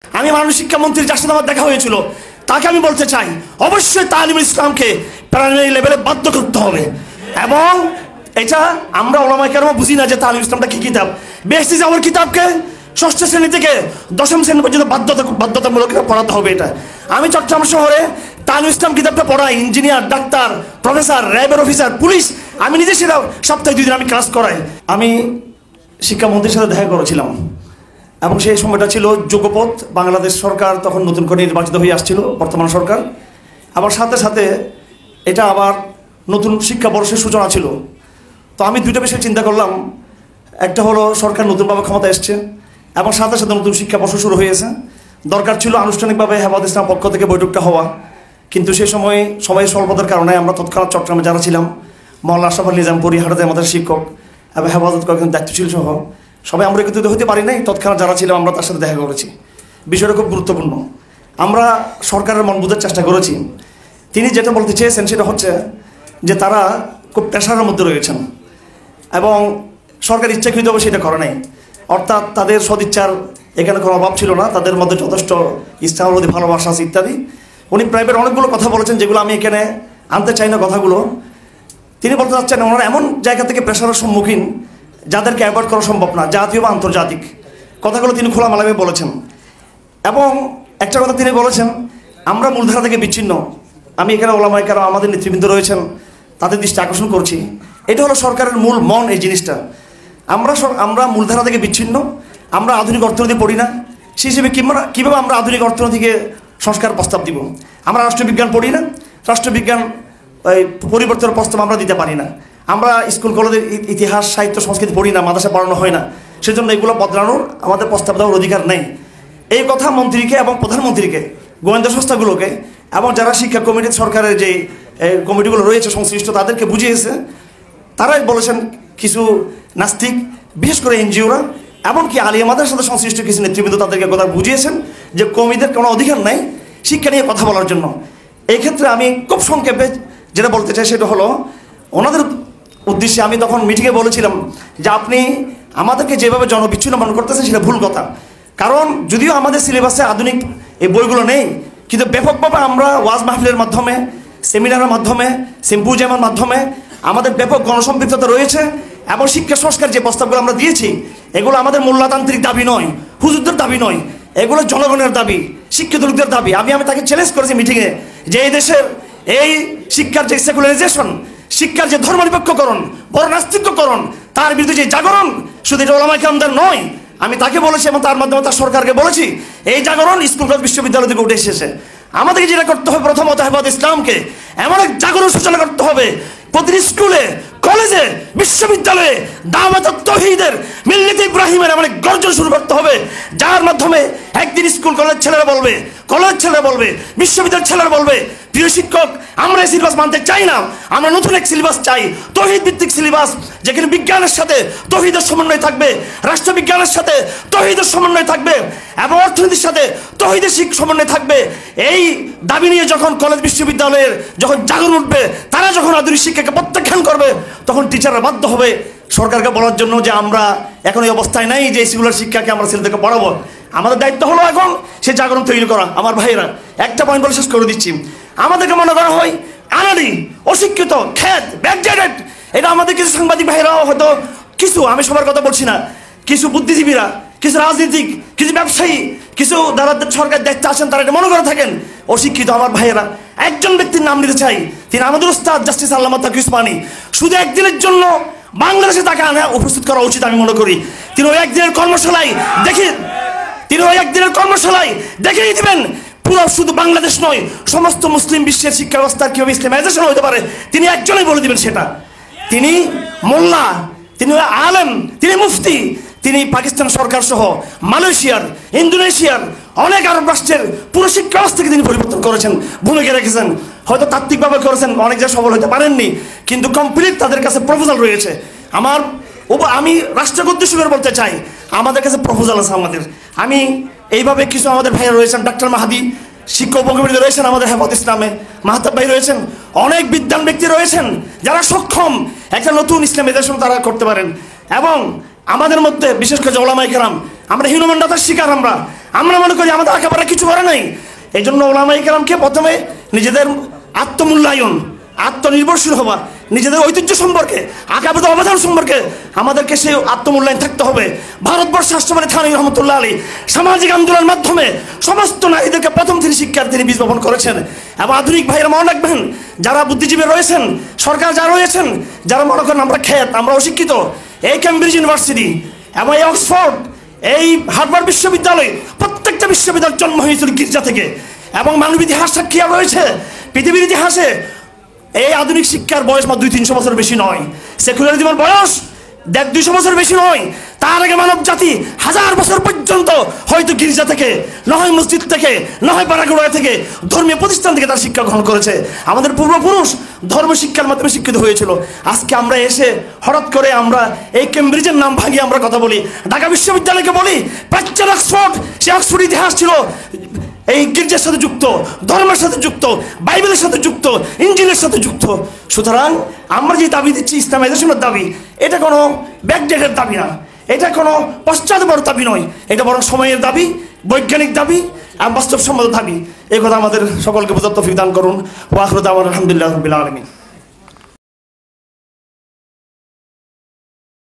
আমি মাননীয় শিক্ষামন্ত্রী যার সাথে আমার দেখা হয়েছিল তাকে আমি বলতে চাই অবশ্যই তালিমুল ইসলামকে প্রাইমারি লেভেলে বাধ্য করতে হবে। এবং এটা আমরা ওলামায়ে কেরাম বুঝি না যে তালিমুল ইসলামটা কি কিতাব। বেশি যাওয়ার কিতাবকে ষষ্ঠ শ্রেণী থেকে দশম শ্রেণী পর্যন্ত বাধ্যতামূলক পড়াতে হবে। এটা আমি চট্টগ্রাম শহরে তালিমুল ইসলাম কিতাবটা পড়াই। ইঞ্জিনিয়ার, ডাক্তার, প্রফেসর, র্যাবের অফিসার, পুলিশ, আমি নিজে সেটা সপ্তাহে 2 দিন আমি ক্লাস করাই। আমি শিক্ষামন্ত্রীর সাথে দেখা করেছিলাম এবং সেই সময়টা ছিল যুগপথ। বাংলাদেশ সরকার তখন নতুন করে নির্বাচিত হয়ে আসছিল, বর্তমান সরকার। আবার সাথে সাথে এটা আবার নতুন শিক্ষাবর্ষের সূচনা ছিল। তো আমি 2টা বিষয় চিন্তা করলাম। একটা হলো সরকার নতুনভাবে ক্ষমতা এসছে এবং সাথে সাথে নতুন শিক্ষাবর্ষ শুরু হয়েছে। দরকার ছিল আনুষ্ঠানিকভাবে হেফাজতে ইসলাম পক্ষ থেকে বৈঠকটা হওয়া, কিন্তু সেই সময়ের স্বল্পতার কারণে আমরা তৎক্ষণাৎ চট্টগ্রামে যারা ছিলাম, মহল্লা আশরাফ আলী নিজামপুরি, হাটাতে আমাদের শিক্ষক এবং হেফাজত কয়েকজন দায়িত্বশীল সহ সবাই আমরা একত্রিত হতে পারি নাই। তৎক্ষণাৎ যারা ছিলাম আমরা তার সাথে দেখা করেছি। বিষয়টা খুব গুরুত্বপূর্ণ। আমরা সরকারের মন বোঝার চেষ্টা করেছি। তিনি যেটা বলতে চেয়েছেন সেটা হচ্ছে যে তারা খুব প্রেশারের মধ্যে রয়েছেন এবং সরকার ইচ্ছাকৃতভাবে সেটা করে নাই। অর্থাৎ তাদের সদিচ্ছার এখানে কোনো অভাব ছিল না, তাদের মধ্যে যথেষ্ট ইসলামের প্রতি ভালোবাসা আছে ইত্যাদি। উনি প্রাইভেট অনেকগুলো কথা বলেছেন যেগুলো আমি এখানে আনতে চাই না কথাগুলো। তিনি বলতে চাচ্ছেন ওনারা এমন জায়গা থেকে প্রেশারের সম্মুখীন যাদেরকে অ্যাভয়েড করা সম্ভব না, জাতীয় বা আন্তর্জাতিক। কথাগুলো তিনি খোলামেলাভাবে বলেছেন। এবং একটা কথা তিনি বলেছেন, আমরা মূলধারা থেকে বিচ্ছিন্ন। আমি এখানে ওলামায়ে কেরাম আমাদের নেতৃবৃন্দ রয়েছেন, তাদের দৃষ্টি আকর্ষণ করছি। এটা হলো সরকারের মূল মন, এই জিনিসটা। আমরা মূলধারা থেকে বিচ্ছিন্ন, আমরা আধুনিক অর্থনীতি পড়ি না। সেই হিসেবে কীভাবে আমরা আধুনিক অর্থনীতিকে সংস্কার প্রস্তাব দিব? আমরা রাষ্ট্রবিজ্ঞান পড়ি না, রাষ্ট্রবিজ্ঞান পরিবর্তনের প্রস্তাব আমরা দিতে পারি না। আমরা স্কুল কলেজের ইতিহাস, সাহিত্য, সংস্কৃতি পড়ি না, মাদ্রাসা পড়ানো হয় না। সেজন্য এগুলো বদলানোর আমাদের প্রস্তাব দেওয়ার অধিকার নেই। এই কথা মন্ত্রীকে এবং প্রধানমন্ত্রীকে, গোয়েন্দা সংস্থাগুলোকে এবং যারা শিক্ষা কমিটি, সরকারের যে কমিটিগুলো রয়েছে সংশ্লিষ্ট, তাদেরকে বুঝিয়েছে। তারাই বলেছেন কিছু নাস্তিক, বিশেষ করে এনজিওরা, এমনকি আলিয়া মাদ্রাসার সাথে সংশ্লিষ্ট কিছু নেতৃবৃন্দ তাদেরকে কথা বুঝিয়েছেন যে কমিদের কোনো অধিকার নাই শিক্ষা নিয়ে কথা বলার জন্য। এই ক্ষেত্রে আমি খুব সংক্ষেপে যেটা বলতে চাই সেটা হলো, ওনাদের উদ্দেশ্যে আমি তখন মিটিংয়ে বলেছিলাম যে আপনি আমাদেরকে যেভাবে জনবিচ্ছিন্ন মনে করতেছেন সেটা ভুল কথা। কারণ যদিও আমাদের সিলেবাসে আধুনিক এই বইগুলো নেই, কিন্তু ব্যাপকভাবে আমরা ওয়াজ মাহফিলের মাধ্যমে, সেমিনারের মাধ্যমে, সিম্পোজিয়ামের মাধ্যমে আমাদের ব্যাপক গণসম্পৃক্ততা রয়েছে। এবং শিক্ষা সংস্কার যে প্রস্তাবগুলো আমরা দিয়েছি, এগুলো আমাদের মোল্লাতান্ত্রিক দাবি নয়, হুজুরদের দাবি নয়, এগুলো জনগণের দাবি, শিক্ষিত লোকদের দাবি। আমি তাকে চ্যালেঞ্জ করেছি মিটিংয়ে যে এই দেশের এই শিক্ষার যে সেকুলারাইজেশন, শিক্ষার যে ধর্মনিরপেক্ষকরণ, বড় নাস্তিককরণ, তার বিরুদ্ধে যে জাগরণ, শুধু এটা ওলামায়ে কেরামদের নয়, আমি তাকে বলেছি এবং তার মাধ্যমে তার সরকারকে বলেছি, এই জাগরণ স্কুল কলেজ বিশ্ববিদ্যালয় থেকে উঠে এসেছে। আমাদেরকে যেটা করতে হবে, প্রথমত হেফাজতে ইসলামকে এমন এক জাগরণ সূচনা করতে হবে প্রতিটি স্কুলে, কলেজে, বিশ্ববিদ্যালয়ে দাওয়াতুত তাওহীদের, মিল্লাতে ইব্রাহিমের এমন এক গর্জন শুরু করতে হবে, যার মাধ্যমে একদিন স্কুল কলেজ ছেলেরা বলবে, কলেজ ছেলেরা বলবে, বিশ্ববিদ্যালয়ের ছেলেরা বলবে, প্রিয় শিক্ষক, আমরা এই সিলেবাস মানতে চাই না, আমরা নতুন এক সিলেবাস চাই, তাওহীদ ভিত্তিক সিলেবাস, যেখানে বিজ্ঞানের সাথে তাওহীদের সমন্বয় থাকবে, রাষ্ট্রবিজ্ঞানের সাথে তাওহীদের সমন্বয় থাকবে এবং অর্থনীতির সাথে তাওহীদের সমন্বয় থাকবে। এই দাবি নিয়ে যখন কলেজ বিশ্ববিদ্যালয়ের যখন জাগরণ উঠবে, তারা যখন আধুনিক শিক্ষাকে প্রত্যাখ্যান করবে, তখন টিচাররা বাধ্য হবে সরকারকে বলার জন্য যে আমরা এখন এই অবস্থায় নাই যে সেকুলার শিক্ষাকে আমরা ছেলেদেরকে পড়াবো। আমাদের দায়িত্ব হলো এখন সেই জাগরণ তৈরি করা। আমার ভাইয়েরা, একটা পয়েন্ট বলে শেষ করে দিচ্ছি। আমাদেরকে মনে করা হয় আনাড়ি, অশিক্ষিত, খ্যাত, ব্যাকডেটেড। এটা আমাদের কিছু সাংবাদিক ভাইরাও হয়তো কিছু, আমি সবার কথা বলছি না, কিছু বুদ্ধিজীবীরা, কিছু রাজনীতিক, কিছু ব্যবসায়ী, কিছু যারা সরকার দায়িত্বে আছেন, তারা এটা মনে করে থাকেন অশিক্ষিত। আমার ভাইয়েরা, একজন ব্যক্তির নাম নিতে চাই, তিনি আমাদের উস্তাদ জাস্টিস আল্লামা তাকি উসমানী। শুধু একদিনের জন্য বাংলাদেশে তাকে উপস্থিত করা উচিত আমি মনে করি। তিনি ওই একদিনের কর্মশালায় দেখিয়ে দিবেন পুরো শুধু বাংলাদেশ নয়, সমস্ত মুসলিম বিশ্বের শিক্ষা ব্যবস্থার কীভাবে ইসলামাইজেশন হতে পারে, তিনি একজনই বলে দিবেন সেটা। তিনি মোল্লা, তিনি আলেম, তিনি মুফতি, তিনি পাকিস্তান সরকার সহ মালয়েশিয়ার, ইন্দোনেশিয়ার, অনেক আরব রাষ্ট্রের পুরো শিক্ষা ব্যবস্থাকে তিনি পরিবর্তন করেছেন, ভূমিকা রেখেছেন। হয়তো তাত্ত্বিকভাবে করেছেন, অনেক যা সফল হতে পারেননি, কিন্তু কমপ্লিট তাদের কাছে প্রপোজাল রয়েছে। আমি রাষ্ট্রকে উদ্দেশ্য করে বলতে চাই, আমাদের কাছে প্রপোজাল আছে আমাদের। আমি এইভাবে কিছু আমাদের ভাইরা রয়েছেন, ডাক্তার মাহাদি, শিক্ষক উপকমিটি রয়েছেন আমাদের হেফাজতে ইসলামে, মাহতাব ভাই রয়েছেন, অনেক বিদ্বান ব্যক্তি রয়েছেন যারা সক্ষম একটা নতুন ইসলামাইজেশন তারা করতে পারেন। এবং আমাদের মধ্যে বিশেষ করে ওলামায়ে কেরাম, আমরা হীনমন্যতার শিকার। আমরা মনে করি আমাদের একেবারে কিছু করে নাই। এই জন্য ওলামায়ে কেরামকে প্রথমে নিজেদের আত্মমূল্যায়ন, আত্মনির্ভরশীল হওয়া, নিজেদের ঐতিহ্য সম্পর্কে, আকাবেদের অবদান সম্পর্কে আমাদেরকে সেই আত্মমূল্যায়ন থাকতে হবে। ভারতবর্ষ রাষ্ট্রপতি থানভী রহমতুল্লাহ আলী সামাজিক আন্দোলনের মাধ্যমে সমস্ত নারীদেরকে প্রথম তিনি শিক্ষার তিনি বীজ বপন করেছেন। এবং আধুনিক ভাইয়েরা মনে রাখবেন, যারা বুদ্ধিজীবী রয়েছেন, সরকার যারা রয়েছেন, যারা মনে করেন আমরা খেত, আমরা অশিক্ষিত, এই কেমব্রিজ ইউনিভার্সিটি এবং এই অক্সফোর্ড, এই হার্ভার্ড বিশ্ববিদ্যালয়, প্রত্যেকটা বিশ্ববিদ্যালয়ের জন্ম হয়েছিল গির্জা থেকে। এবং মানব ইতিহাস সাক্ষী রয়েছে, পৃথিবীর ইতিহাসে এই আধুনিক শিক্ষার বয়স মাত্র 200-300 বছর বেশি নয়, সেকুলারিজমের বয়স 150-200 বছর বেশি নয়। তার আগে মানব জাতি 1000 বছর পর্যন্ত হয়তো গির্জা থেকে, নয় মসজিদ থেকে, নয় পাড়াগোড়া থেকে, ধর্মীয় প্রতিষ্ঠান থেকে তার শিক্ষা গ্রহণ করেছে। আমাদের পূর্বপুরুষ ধর্ম শিক্ষার মাধ্যমে শিক্ষিত হয়েছিল। আজকে আমরা এসে হঠাৎ করে আমরা এই কেমব্রিজের নাম ভাঙিয়ে আমরা কথা বলি, ঢাকা বিশ্ববিদ্যালয়কে বলি প্রাচ্যের অক্সফোর্ড। সে অক্সফোর্ড ইতিহাস ছিল এই গির্জার সাথে যুক্ত, ধর্মের সাথে যুক্ত, বাইবেলের সাথে যুক্ত, ইঞ্জিলের সাথে যুক্ত। সুতরাং আমরা যে দাবি দিচ্ছি ইসলামাইজেশনের দাবি, এটা কোনো ব্যাকডেটের দাবি না, এটা কোনো পশ্চাৎপর দাবি নয়, এটা বরং সময়ের দাবি, বৈজ্ঞানিক দাবি আর বাস্তবসম্মত দাবি। এই কথা আমাদের সকলকে বোঝার তৌফিক দান করুন। ওয়া আখিরু দাওয়ানা আলহামদুলিল্লাহি রাব্বিল আলামিন।